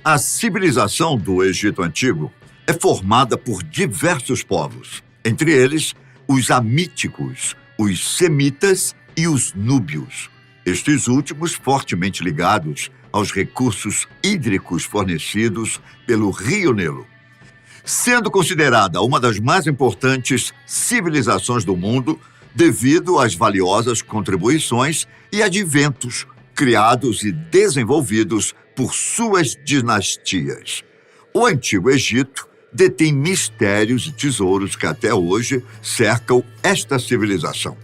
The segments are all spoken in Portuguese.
A civilização do Egito Antigo é formada por diversos povos, entre eles os amíticos, os semitas e os núbios. Estes últimos fortemente ligados aos recursos hídricos fornecidos pelo Rio Nilo. Sendo considerada uma das mais importantes civilizações do mundo devido às valiosas contribuições e adventos criados e desenvolvidos por suas dinastias. O Antigo Egito detém mistérios e tesouros que até hoje cercam esta civilização.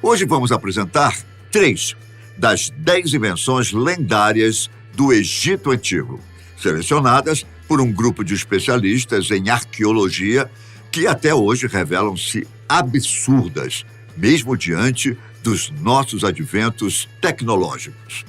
Hoje vamos apresentar 3 das 10 invenções lendárias do Egito Antigo, selecionadas por um grupo de especialistas em arqueologia que até hoje revelam-se absurdas, mesmo diante dos nossos adventos tecnológicos.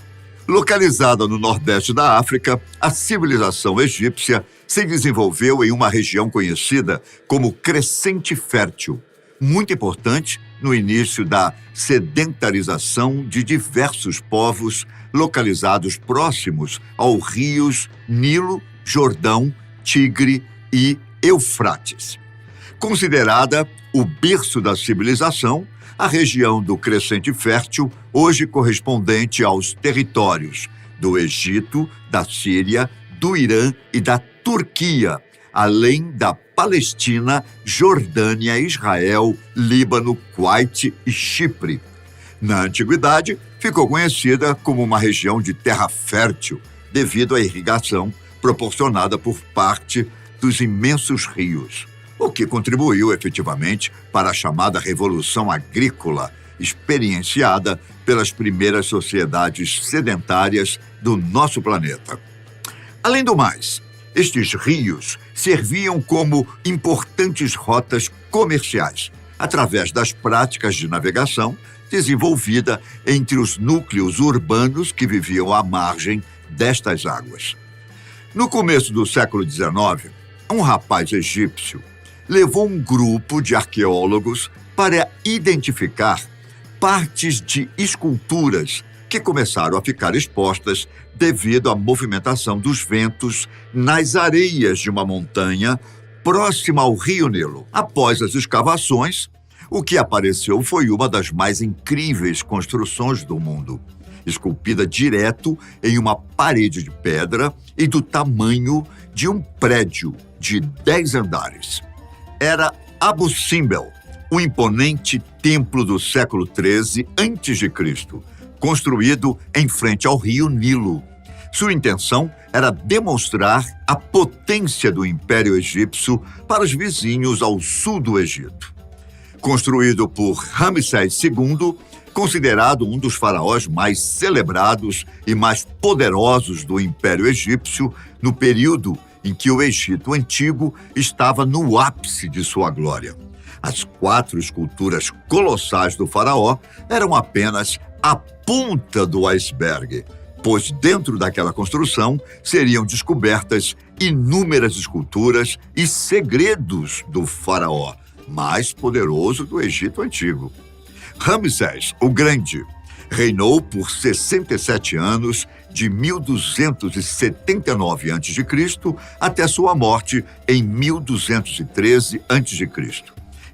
Localizada no nordeste da África, a civilização egípcia se desenvolveu em uma região conhecida como Crescente Fértil, muito importante no início da sedentarização de diversos povos localizados próximos aos rios Nilo, Jordão, Tigre e Eufrates. Considerada o berço da civilização, a região do Crescente Fértil, hoje correspondente aos territórios do Egito, da Síria, do Irã e da Turquia, além da Palestina, Jordânia, Israel, Líbano, Kuwait e Chipre. Na antiguidade, ficou conhecida como uma região de terra fértil, devido à irrigação proporcionada por parte dos imensos rios, o que contribuiu efetivamente para a chamada Revolução Agrícola, experienciada pelas primeiras sociedades sedentárias do nosso planeta. Além do mais, estes rios serviam como importantes rotas comerciais, através das práticas de navegação desenvolvida entre os núcleos urbanos que viviam à margem destas águas. No começo do século XIX, um rapaz egípcio levou um grupo de arqueólogos para identificar partes de esculturas que começaram a ficar expostas devido à movimentação dos ventos nas areias de uma montanha próxima ao Rio Nilo. Após as escavações, o que apareceu foi uma das mais incríveis construções do mundo, esculpida direto em uma parede de pedra e do tamanho de um prédio de 10 andares. Era Abu Simbel, o imponente templo do século XIII a.C., construído em frente ao rio Nilo. Sua intenção era demonstrar a potência do Império Egípcio para os vizinhos ao sul do Egito. Construído por Ramsés II, considerado um dos faraós mais celebrados e mais poderosos do Império Egípcio, no período em que o Egito Antigo estava no ápice de sua glória. As 4 esculturas colossais do faraó eram apenas a ponta do iceberg, pois dentro daquela construção seriam descobertas inúmeras esculturas e segredos do faraó mais poderoso do Egito Antigo. Ramsés, o Grande, reinou por 67 anos, de 1279 a.C. até sua morte em 1213 a.C.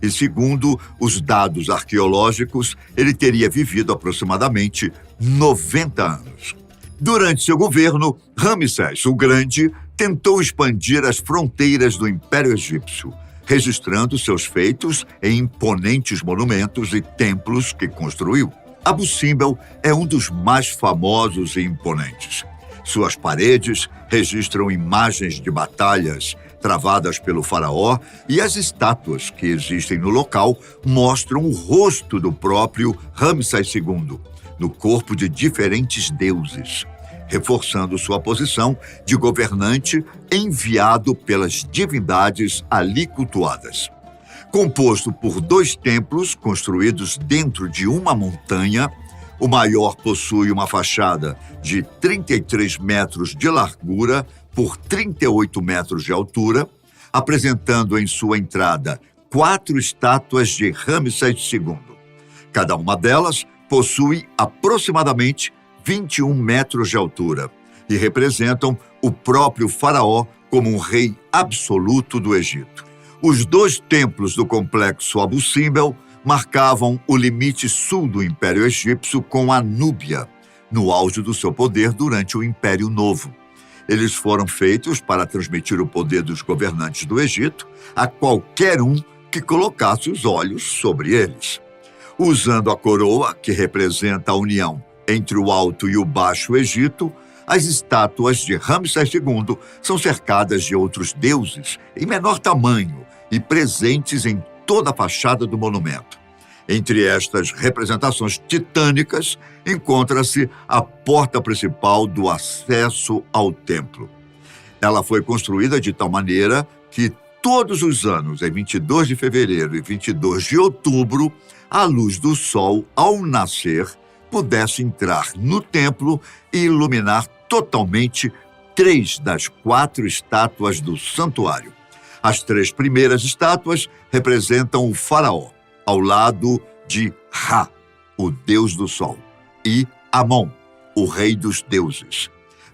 E segundo os dados arqueológicos, ele teria vivido aproximadamente 90 anos. Durante seu governo, Ramsés, o Grande, tentou expandir as fronteiras do Império Egípcio, registrando seus feitos em imponentes monumentos e templos que construiu. Abu Simbel é um dos mais famosos e imponentes. Suas paredes registram imagens de batalhas travadas pelo faraó e as estátuas que existem no local mostram o rosto do próprio Ramsés II, no corpo de diferentes deuses, reforçando sua posição de governante enviado pelas divindades ali cultuadas. Composto por 2 templos construídos dentro de uma montanha, o maior possui uma fachada de 33 metros de largura por 38 metros de altura, apresentando em sua entrada 4 estátuas de Ramsés II. Cada uma delas possui aproximadamente 21 metros de altura e representam o próprio faraó como um rei absoluto do Egito. Os 2 templos do complexo Abu Simbel marcavam o limite sul do Império Egípcio com a Núbia, no auge do seu poder durante o Império Novo. Eles foram feitos para transmitir o poder dos governantes do Egito a qualquer um que colocasse os olhos sobre eles. Usando a coroa, que representa a união entre o Alto e o Baixo Egito, as estátuas de Ramsés II são cercadas de outros deuses em menor tamanho e presentes em toda a fachada do monumento. Entre estas representações titânicas, encontra-se a porta principal do acesso ao templo. Ela foi construída de tal maneira que todos os anos, em 22 de fevereiro e 22 de outubro, a luz do sol, ao nascer, pudesse entrar no templo e iluminar totalmente 3 das 4 estátuas do santuário. As 3 primeiras estátuas representam o faraó, ao lado de Ra, o deus do sol, e Amon, o rei dos deuses.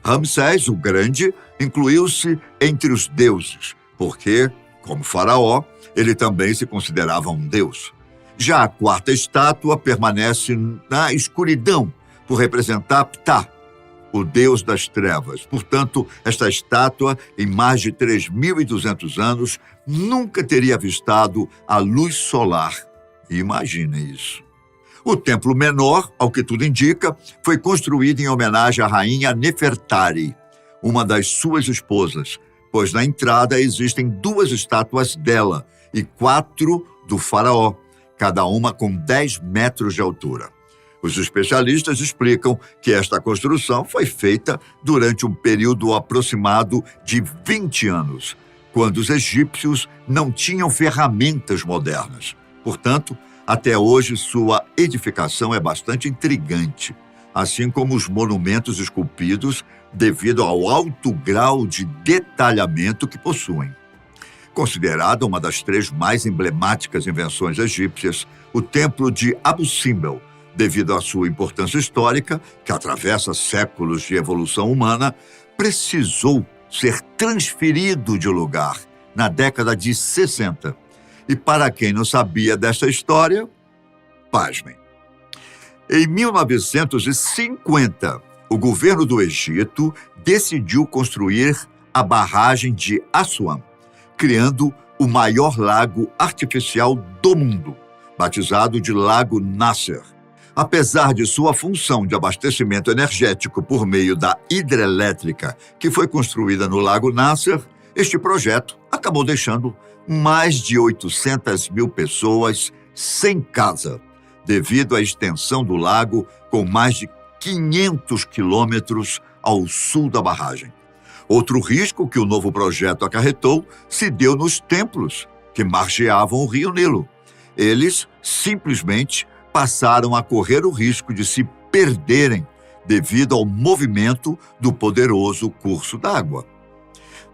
Ramsés, o Grande, incluiu-se entre os deuses, porque, como faraó, ele também se considerava um deus. Já a 4ª estátua permanece na escuridão, por representar Ptah, o deus das trevas. Portanto, esta estátua, em mais de 3.200 anos, nunca teria avistado a luz solar. Imaginem isso. O templo menor, ao que tudo indica, foi construído em homenagem à rainha Nefertari, uma das suas esposas, pois na entrada existem 2 estátuas dela e 4 do faraó, cada uma com 10 metros de altura. Os especialistas explicam que esta construção foi feita durante um período aproximado de 20 anos, quando os egípcios não tinham ferramentas modernas. Portanto, até hoje sua edificação é bastante intrigante, assim como os monumentos esculpidos devido ao alto grau de detalhamento que possuem. Considerada uma das 3 mais emblemáticas invenções egípcias, o Templo de Abu Simbel, devido à sua importância histórica, que atravessa séculos de evolução humana, precisou ser transferido de lugar na década de 60. E para quem não sabia dessa história, pasmem. Em 1950, o governo do Egito decidiu construir a barragem de Assuan, criando o maior lago artificial do mundo, batizado de Lago Nasser. Apesar de sua função de abastecimento energético por meio da hidrelétrica que foi construída no Lago Nasser, este projeto acabou deixando mais de 800 mil pessoas sem casa, devido à extensão do lago com mais de 500 quilômetros ao sul da barragem. Outro risco que o novo projeto acarretou se deu nos templos que margeavam o rio Nilo. Eles simplesmente passaram a correr o risco de se perderem devido ao movimento do poderoso curso d'água.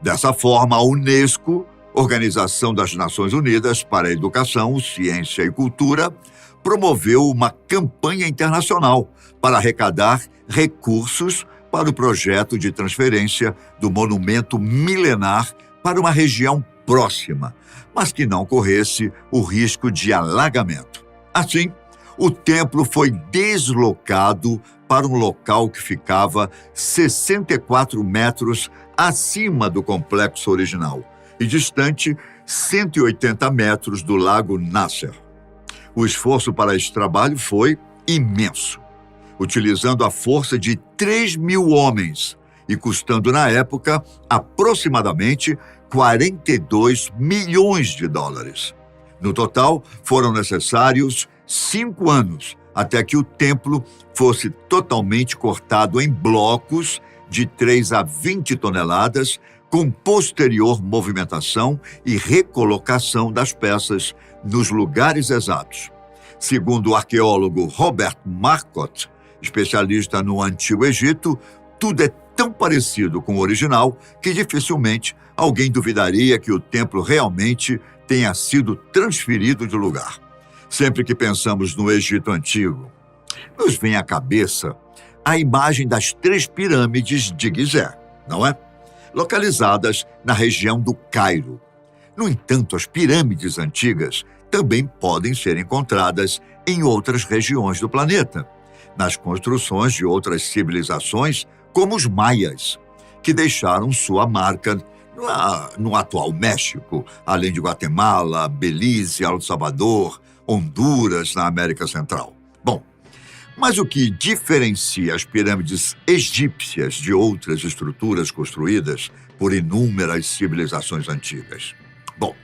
Dessa forma, a Unesco, Organização das Nações Unidas para a Educação, Ciência e Cultura, promoveu uma campanha internacional para arrecadar recursos para o projeto de transferência do monumento milenar para uma região próxima, mas que não corresse o risco de alagamento. Assim, o templo foi deslocado para um local que ficava 64 metros acima do complexo original e distante 180 metros do Lago Nasser. O esforço para esse trabalho foi imenso, utilizando a força de 3.000 homens e custando, na época, aproximadamente 42 milhões de dólares. No total, foram necessários 5 anos até que o templo fosse totalmente cortado em blocos de 3 a 20 toneladas, com posterior movimentação e recolocação das peças nos lugares exatos. Segundo o arqueólogo Robert Marcotte, especialista no Antigo Egito, tudo é tão parecido com o original que dificilmente alguém duvidaria que o templo realmente tenha sido transferido de lugar. Sempre que pensamos no Egito Antigo, nos vem à cabeça a imagem das 3 pirâmides de Gizé, não é? localizadas na região do Cairo. No entanto, as pirâmides antigas também podem ser encontradas em outras regiões do planeta, nas construções de outras civilizações, como os maias, que deixaram sua marca no atual México, além de Guatemala, Belize, El Salvador, Honduras, na América Central. Bom, mas o que diferencia as pirâmides egípcias de outras estruturas construídas por inúmeras civilizações antigas? Bom,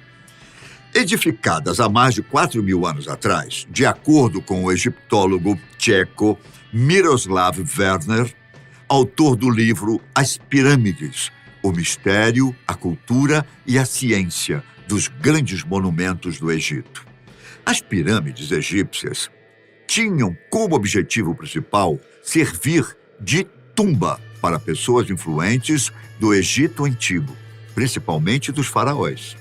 edificadas há mais de 4.000 anos atrás, de acordo com o egiptólogo tcheco Miroslav Werner, autor do livro As Pirâmides, o mistério, a cultura e a ciência dos grandes monumentos do Egito. As pirâmides egípcias tinham como objetivo principal servir de tumba para pessoas influentes do Egito Antigo, principalmente dos faraós.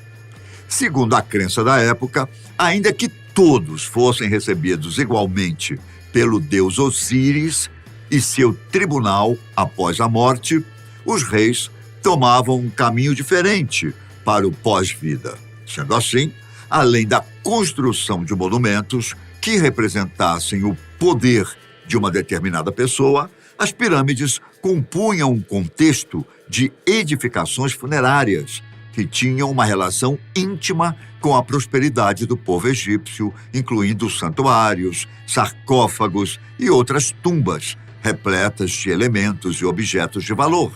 Segundo a crença da época, ainda que todos fossem recebidos igualmente pelo deus Osíris e seu tribunal após a morte, os reis tomavam um caminho diferente para o pós-vida. Sendo assim, além da construção de monumentos que representassem o poder de uma determinada pessoa, as pirâmides compunham um contexto de edificações funerárias que tinham uma relação íntima com a prosperidade do povo egípcio, incluindo santuários, sarcófagos e outras tumbas repletas de elementos e objetos de valor.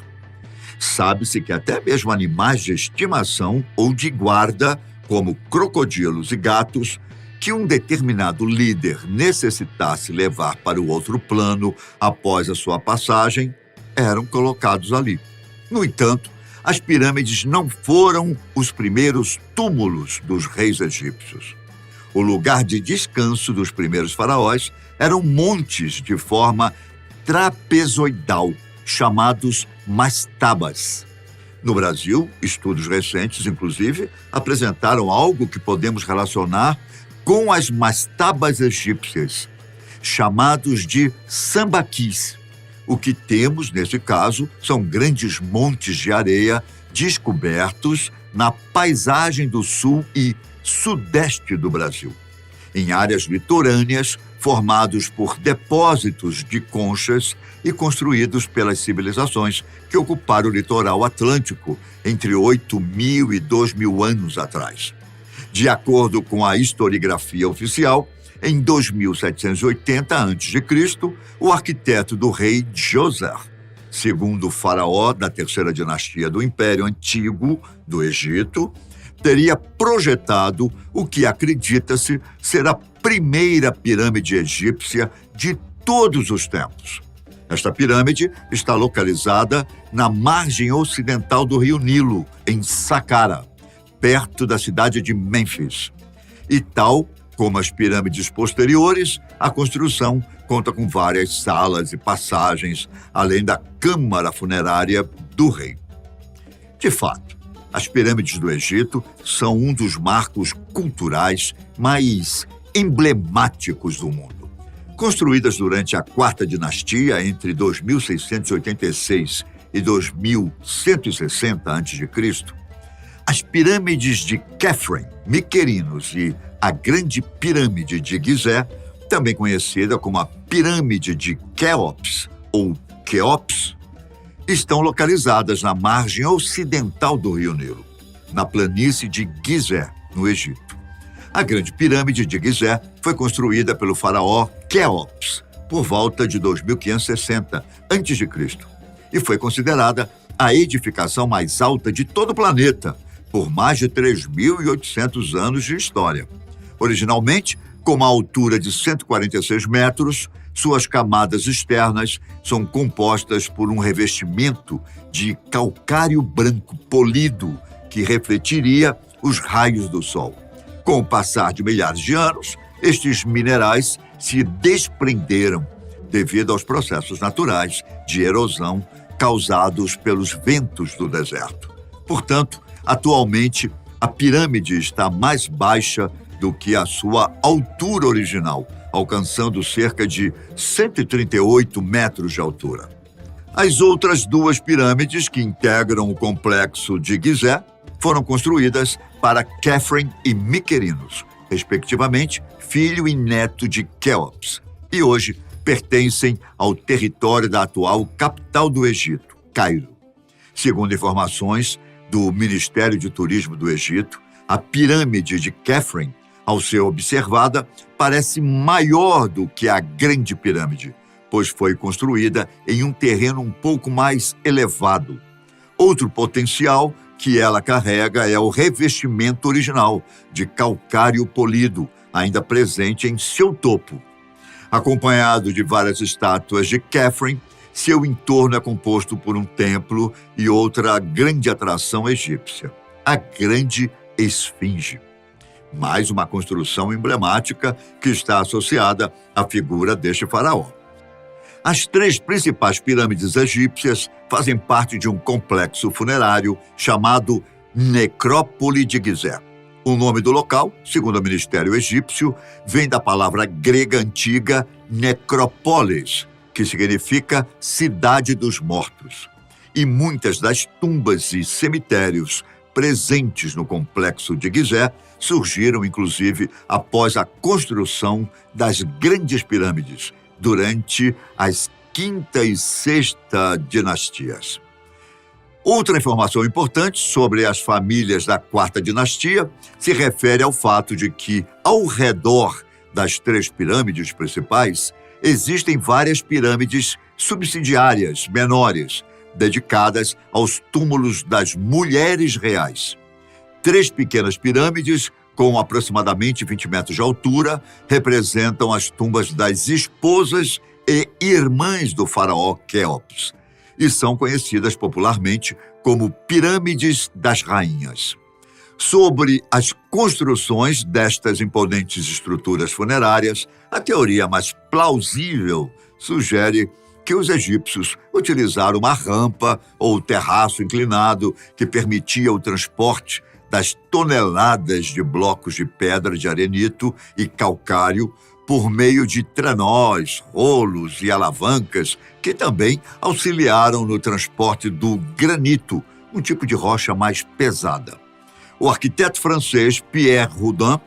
Sabe-se que até mesmo animais de estimação ou de guarda, como crocodilos e gatos, que um determinado líder necessitasse levar para o outro plano após a sua passagem, eram colocados ali. No entanto, as pirâmides não foram os primeiros túmulos dos reis egípcios. O lugar de descanso dos primeiros faraós eram montes de forma trapezoidal, chamados mastabas. No Brasil, estudos recentes, inclusive, apresentaram algo que podemos relacionar com as mastabas egípcias, chamados de sambaquis. O que temos, nesse caso, são grandes montes de areia descobertos na paisagem do sul e sudeste do Brasil, em áreas litorâneas formados por depósitos de conchas e construídos pelas civilizações que ocuparam o litoral atlântico entre 8.000 e 2.000 anos atrás. De acordo com a historiografia oficial, em 2780 a.C., o arquiteto do rei Djoser, segundo faraó da terceira dinastia do Império Antigo do Egito, teria projetado o que acredita-se ser a primeira pirâmide egípcia de todos os tempos. Esta pirâmide está localizada na margem ocidental do rio Nilo, em Saqqara, perto da cidade de Mênfis. E tal como as pirâmides posteriores, a construção conta com várias salas e passagens, além da câmara funerária do rei. De fato, as pirâmides do Egito são um dos marcos culturais mais emblemáticos do mundo. Construídas durante a Quarta Dinastia, entre 2686 e 2160 a.C., as pirâmides de Khafre, Miquerinos e a Grande Pirâmide de Gizé, também conhecida como a Pirâmide de Quéops ou Quéops, estão localizadas na margem ocidental do rio Nilo, na planície de Gizé, no Egito. A Grande Pirâmide de Gizé foi construída pelo faraó Quéops por volta de 2560 a.C. e foi considerada a edificação mais alta de todo o planeta por mais de 3.800 anos de história. Originalmente, com uma altura de 146 metros, suas camadas externas são compostas por um revestimento de calcário branco polido que refletiria os raios do sol. Com o passar de milhares de anos, estes minerais se desprenderam devido aos processos naturais de erosão causados pelos ventos do deserto. Portanto, atualmente, a pirâmide está mais baixa do que a sua altura original, alcançando cerca de 138 metros de altura. As outras duas pirâmides que integram o complexo de Gizé foram construídas para Khafre e Mycerinos, respectivamente, filho e neto de Quéops, e hoje pertencem ao território da atual capital do Egito, Cairo. Segundo informações do Ministério de Turismo do Egito, a pirâmide de Khafre, ao ser observada, parece maior do que a Grande Pirâmide, pois foi construída em um terreno um pouco mais elevado. Outro potencial que ela carrega é o revestimento original de calcário polido, ainda presente em seu topo. Acompanhado de várias estátuas de Khafre, seu entorno é composto por um templo e outra grande atração egípcia, a Grande Esfinge. Mais uma construção emblemática que está associada à figura deste faraó. As três principais pirâmides egípcias fazem parte de um complexo funerário chamado Necrópole de Gizé. O nome do local, segundo o Ministério Egípcio, vem da palavra grega antiga necrópolis, que significa cidade dos mortos. E muitas das tumbas e cemitérios presentes no complexo de Gizé surgiram, inclusive, após a construção das grandes pirâmides, durante as quinta e sexta dinastias. Outra informação importante sobre as famílias da quarta dinastia se refere ao fato de que, ao redor das três pirâmides principais, existem várias pirâmides subsidiárias, menores, dedicadas aos túmulos das mulheres reais. Três pequenas pirâmides, com aproximadamente 20 metros de altura, representam as tumbas das esposas e irmãs do faraó Quéops e são conhecidas popularmente como Pirâmides das Rainhas. Sobre as construções destas imponentes estruturas funerárias, a teoria mais plausível sugere que os egípcios utilizaram uma rampa ou terraço inclinado que permitia o transporte das toneladas de blocos de pedra de arenito e calcário por meio de trenós, rolos e alavancas que também auxiliaram no transporte do granito, um tipo de rocha mais pesada. O arquiteto francês Pierre Houdin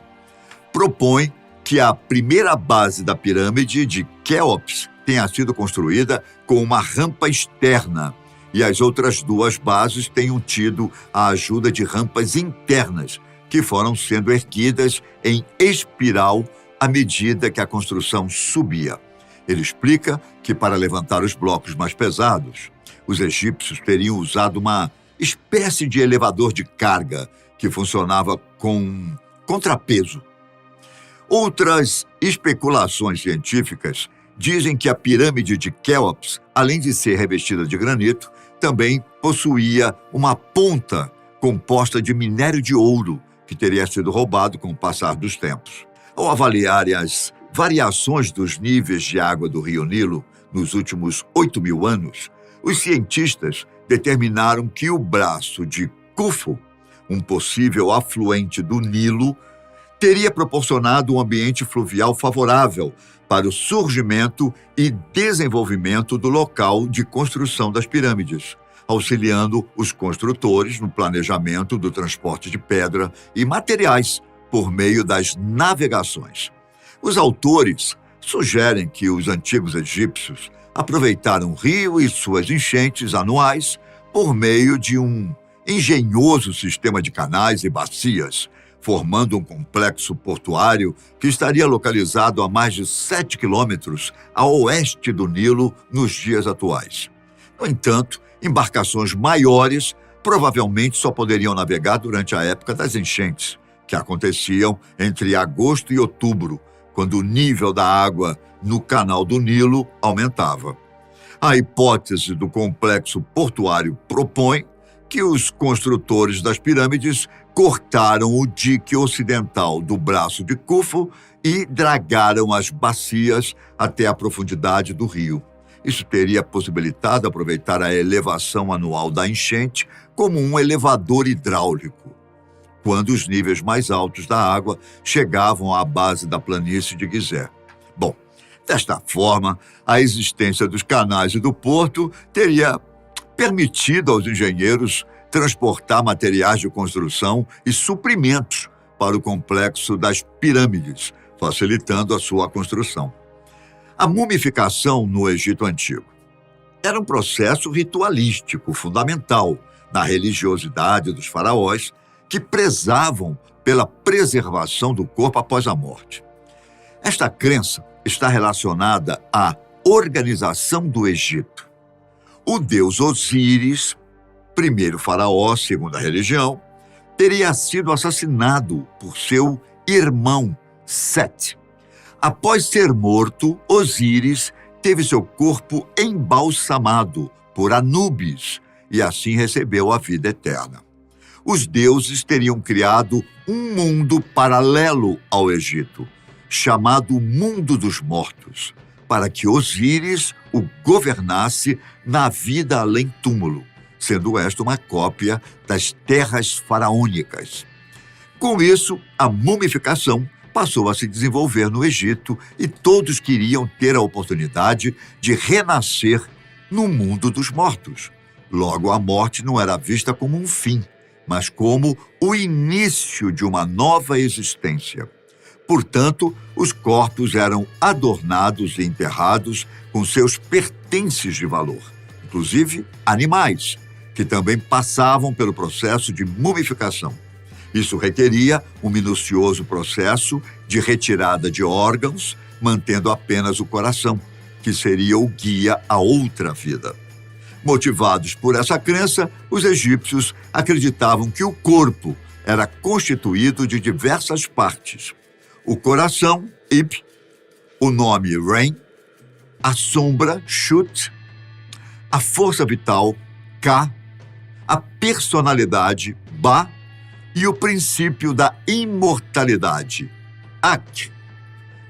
propõe que a primeira base da pirâmide de Quéops tenha sido construída com uma rampa externa e as outras duas bases tenham tido a ajuda de rampas internas, que foram sendo erguidas em espiral à medida que a construção subia. Ele explica que, para levantar os blocos mais pesados, os egípcios teriam usado uma espécie de elevador de carga que funcionava com contrapeso. Outras especulações científicas dizem que a pirâmide de Quéops, além de ser revestida de granito, também possuía uma ponta composta de minério de ouro, que teria sido roubado com o passar dos tempos. Ao avaliarem as variações dos níveis de água do rio Nilo nos últimos 8.000 anos, os cientistas determinaram que o braço de Khufu, um possível afluente do Nilo, teria proporcionado um ambiente fluvial favorável para o surgimento e desenvolvimento do local de construção das pirâmides, auxiliando os construtores no planejamento do transporte de pedra e materiais por meio das navegações. Os autores sugerem que os antigos egípcios aproveitaram o rio e suas enchentes anuais por meio de um engenhoso sistema de canais e bacias, formando um complexo portuário que estaria localizado a mais de 7 quilômetros a oeste do Nilo nos dias atuais. No entanto, embarcações maiores provavelmente só poderiam navegar durante a época das enchentes, que aconteciam entre agosto e outubro, quando o nível da água no canal do Nilo aumentava. A hipótese do complexo portuário propõe que os construtores das pirâmides cortaram o dique ocidental do braço de Khufu e dragaram as bacias até a profundidade do rio. Isso teria possibilitado aproveitar a elevação anual da enchente como um elevador hidráulico, quando os níveis mais altos da água chegavam à base da planície de Gizé. Bom, Desta forma, a existência dos canais e do porto teria permitido aos engenheiros transportar materiais de construção e suprimentos para o complexo das pirâmides, facilitando a sua construção. A mumificação no Egito Antigo era um processo ritualístico fundamental na religiosidade dos faraós, que prezavam pela preservação do corpo após a morte. Esta crença está relacionada à organização do Egito. O deus Osíris, primeiro faraó segundo a religião, teria sido assassinado por seu irmão Sete. Após ser morto, Osíris teve seu corpo embalsamado por Anubis e assim recebeu a vida eterna. Os deuses teriam criado um mundo paralelo ao Egito, chamado Mundo dos Mortos, para que Osíris o governasse na vida além-túmulo, sendo esta uma cópia das terras faraônicas. Com isso, a mumificação passou a se desenvolver no Egito e todos queriam ter a oportunidade de renascer no mundo dos mortos. Logo, a morte não era vista como um fim, mas como o início de uma nova existência. Portanto, os corpos eram adornados e enterrados com seus pertences de valor, inclusive animais, que também passavam pelo processo de mumificação. Isso requeria um minucioso processo de retirada de órgãos, mantendo apenas o coração, que seria o guia a outra vida. Motivados por essa crença, os egípcios acreditavam que o corpo era constituído de diversas partes. O coração, Ib, o nome Ren, a sombra, Shut, a força vital, Ka, a personalidade, Ba, e o princípio da imortalidade, Ak.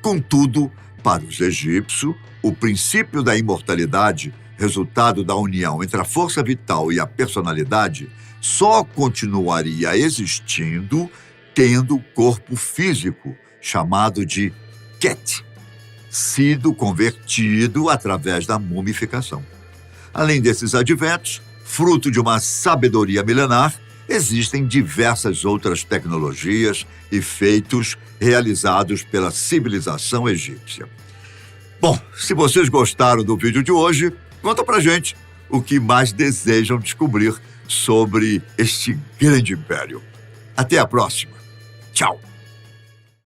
Contudo, para os egípcios, o princípio da imortalidade, resultado da união entre a força vital e a personalidade, só continuaria existindo tendo o corpo físico, chamado de Ket, sido convertido através da mumificação. Além desses adventos, fruto de uma sabedoria milenar, existem diversas outras tecnologias e feitos realizados pela civilização egípcia. Bom, se vocês gostaram do vídeo de hoje, conta pra gente o que mais desejam descobrir sobre este grande império. Até a próxima. Tchau!